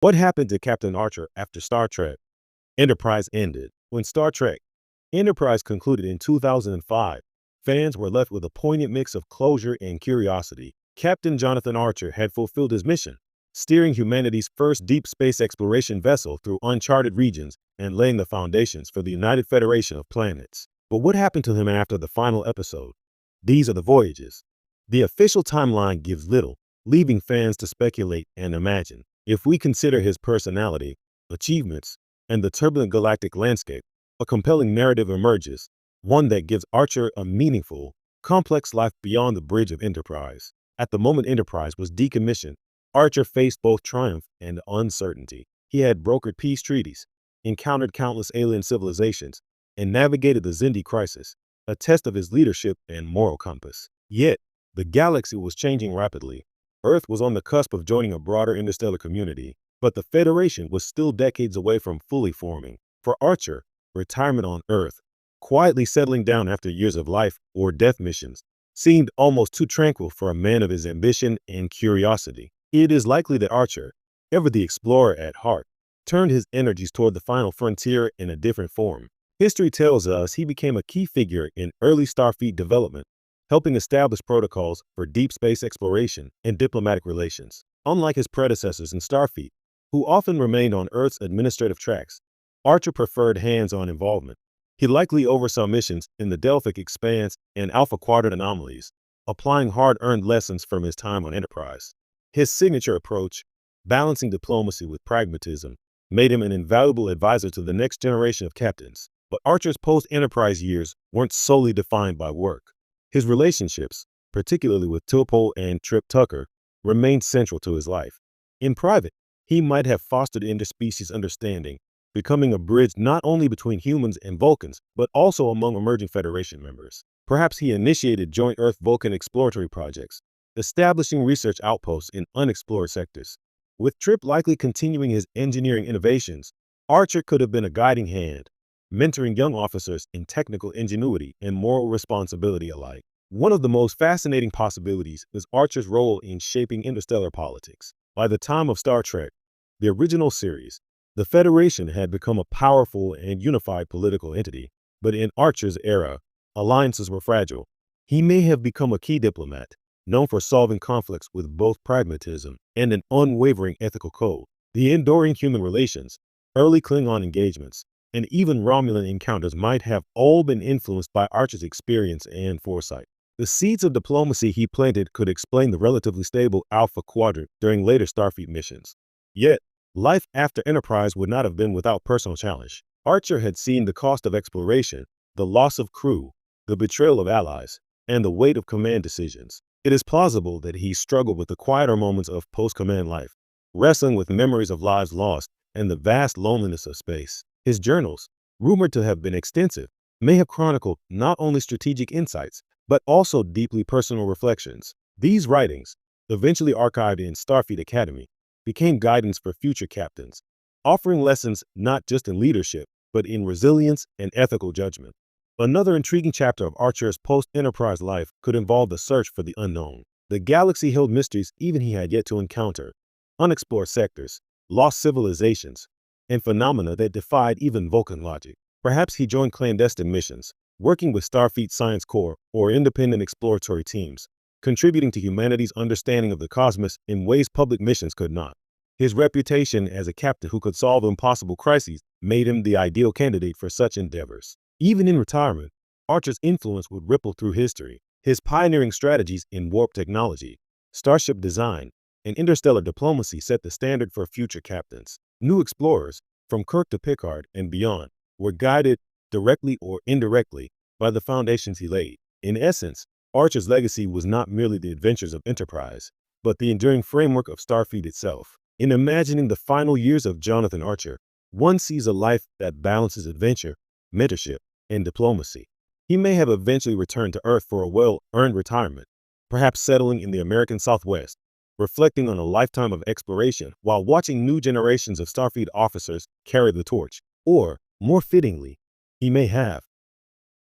What happened to Captain Archer after Star Trek Enterprise ended? When Star Trek Enterprise concluded in 2005, fans were left with a poignant mix of closure and curiosity. Captain Jonathan Archer had fulfilled his mission, steering humanity's first deep space exploration vessel through uncharted regions and laying the foundations for the United Federation of Planets. But what happened to him after the final episode? These are the voyages. The official timeline gives little, leaving fans to speculate and imagine. If we consider his personality, achievements, and the turbulent galactic landscape, a compelling narrative emerges, one that gives Archer a meaningful, complex life beyond the bridge of Enterprise. At the moment Enterprise was decommissioned, Archer faced both triumph and uncertainty. He had brokered peace treaties, encountered countless alien civilizations, and navigated the Xindi crisis, a test of his leadership and moral compass. Yet, the galaxy was changing rapidly. Earth was on the cusp of joining a broader interstellar community, but the Federation was still decades away from fully forming. For Archer, retirement on Earth, quietly settling down after years of life or death missions, seemed almost too tranquil for a man of his ambition and curiosity. It is likely that Archer, ever the explorer at heart, turned his energies toward the final frontier in a different form. History tells us he became a key figure in early Starfleet development, helping establish protocols for deep space exploration and diplomatic relations. Unlike his predecessors in Starfleet, who often remained on Earth's administrative tracks, Archer preferred hands-on involvement. He likely oversaw missions in the Delphic Expanse and Alpha Quadrant anomalies, applying hard-earned lessons from his time on Enterprise. His signature approach, balancing diplomacy with pragmatism, made him an invaluable advisor to the next generation of captains. But Archer's post-Enterprise years weren't solely defined by work. His relationships, particularly with T'Pol and Trip Tucker, remained central to his life. In private, he might have fostered interspecies understanding, becoming a bridge not only between humans and Vulcans, but also among emerging Federation members. Perhaps he initiated joint Earth-Vulcan exploratory projects, establishing research outposts in unexplored sectors. With Trip likely continuing his engineering innovations, Archer could have been a guiding hand, mentoring young officers in technical ingenuity and moral responsibility alike. One of the most fascinating possibilities is Archer's role in shaping interstellar politics. By the time of Star Trek, the original series, the Federation had become a powerful and unified political entity, but in Archer's era, alliances were fragile. He may have become a key diplomat, known for solving conflicts with both pragmatism and an unwavering ethical code. The enduring human relations, early Klingon engagements, and even Romulan encounters might have all been influenced by Archer's experience and foresight. The seeds of diplomacy he planted could explain the relatively stable Alpha Quadrant during later Starfleet missions. Yet, life after Enterprise would not have been without personal challenge. Archer had seen the cost of exploration, the loss of crew, the betrayal of allies, and the weight of command decisions. It is plausible that he struggled with the quieter moments of post-command life, wrestling with memories of lives lost and the vast loneliness of space. His journals, rumored to have been extensive, may have chronicled not only strategic insights, but also deeply personal reflections. These writings, eventually archived in Starfleet Academy, became guidance for future captains, offering lessons not just in leadership, but in resilience and ethical judgment. Another intriguing chapter of Archer's post-Enterprise life could involve the search for the unknown. The galaxy held mysteries even he had yet to encounter, unexplored sectors, lost civilizations, and phenomena that defied even Vulcan logic. Perhaps he joined clandestine missions, working with Starfleet Science Corps or independent exploratory teams, contributing to humanity's understanding of the cosmos in ways public missions could not. His reputation as a captain who could solve impossible crises made him the ideal candidate for such endeavors. Even in retirement, Archer's influence would ripple through history. His pioneering strategies in warp technology, starship design, and interstellar diplomacy set the standard for future captains. New explorers, from Kirk to Picard and beyond, were guided, directly or indirectly, by the foundations he laid. In essence, Archer's legacy was not merely the adventures of Enterprise, but the enduring framework of Starfleet itself. In imagining the final years of Jonathan Archer, one sees a life that balances adventure, mentorship, and diplomacy. He may have eventually returned to Earth for a well-earned retirement, perhaps settling in the American Southwest, reflecting on a lifetime of exploration while watching new generations of Starfleet officers carry the torch. Or, more fittingly, he may have,